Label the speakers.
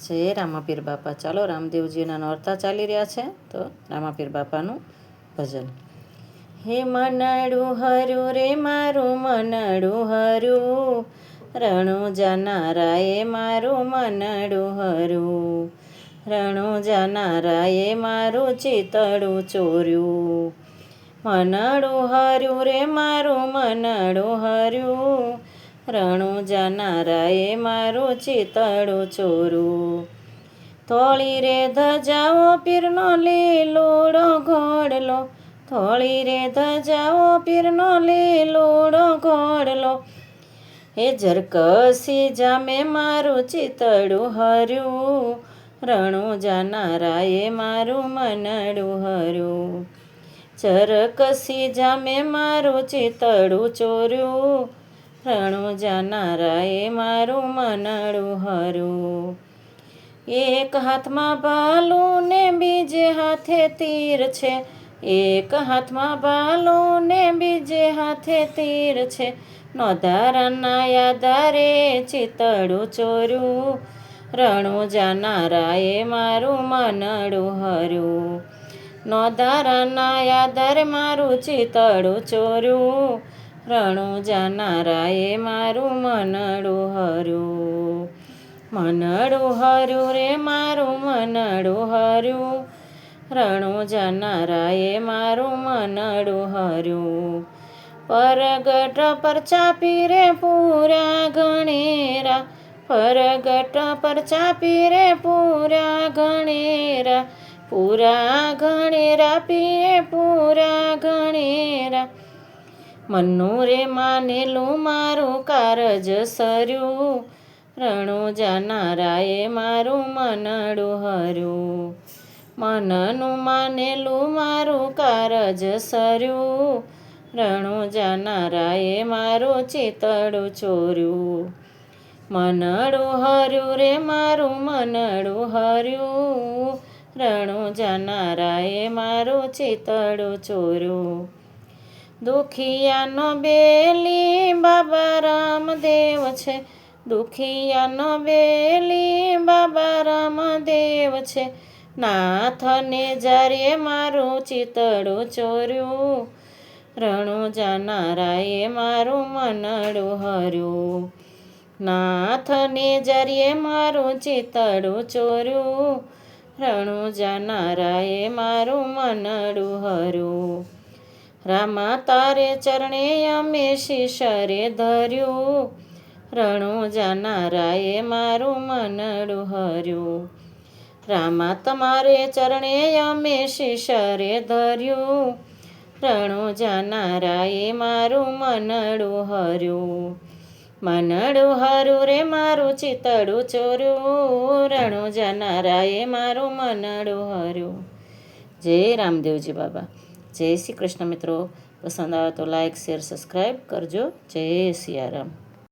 Speaker 1: જય રામાપીર બાપા. ચાલો રામદેવજીના નોરતા ચાલી રહ્યા છે તો રામાપીર બાપાનું ભજન. હે મનડું હર્યું રે મારું મનડું હર્યું, રણું જાનારાએ મારું મનડું હર્યું, રણું જાનારાએ મારું ચિતડું ચોર્યું. મનડું હર્યું રે મારું મનડું હર્યું, રણું જાનારાએ મારું ચિતડું ચોર્યું. થોળી રે ધજાઓ પીરનો લીલોડો ઘોડલો, થોળી રે ધજાઓ પીરનો લીલોડો ઘોડલો, હે ઝરકસી જામે મારું ચિતડું હર્યું, રણું જાનારાએ મારું મનડું હર્યું. ઝરકસી જામે મારું ચિતડું ચોર્યું, રણું જાનારાએ મારું મનડું હર્યું. એક હાથમાં ભાલું ને બીજે હાથે તીર છે, એક હાથમાં ભાલું ને બીજે હાથે તીર છે, નોધારાના આધારે ચિતડું ચોર્યું, રણું જાનારાએ મારું મનડું હર્યું. નોધારાના આધારે મારું ચિતડું ચોર્યું, રણું જાનારાએ મારું મનડું હર્યું. મનડું હર્યું રે મારું મનડું હર્યું, રણું જાનારાએ મારું મનડું હર્યું. પરગટ પર ચાપી રે પૂરા ગણેરા, પરગટ પર ચાપી રે પૂરા ગણેરા, પૂરા ગણેરા પીએ પૂરા ગણેરા. મન્નું રે માનેલું મારું કારજ સર્યું, રણું જાનારાએ મારું મનડું હર્યું. મનનું માનેલું મારું કારજ સર્યું, રણું જાનારાએ મારું ચિતડું ચોર્યું. મનડું હર્યું રે મારું મનડું હર્યું, રણું જાનારાએ મારું ચિતડું ચોર્યું. દુખિયાનો બેલી બાબા રામદેવ છે, દુખિયાનો બેલી બાબા રામદેવ છે, નાથને જ્યારે મારું ચિતડું ચોર્યું, રણું જાનારાએ મારું મનડું હર્યું. નાથને જ્યારે મારું ચિતડું ચોર્યું, રણું જાનારાએ મારું મનડું હર્યું. રામા તારે ચરણે અમે શીશરે ધર્યું, રણું જાનારાએ મારું મનડું હર્યું. રામા તમારે ચરણે અમે શીશરે ધર્યું, રણું જાનારાએ મારું મનડું હર્યું. મનડું હર્યું રે મારું ચિતડું ચોર્યું, રણું જાનારાએ મારું મનડું હર્યું. જય રામદેવજી બાબા. જય શ્રી કૃષ્ણ મિત્રો. પસંદ આવે તો લાઈક શેર સબસ્ક્રાઈબ કરજો. જય સિયારામ.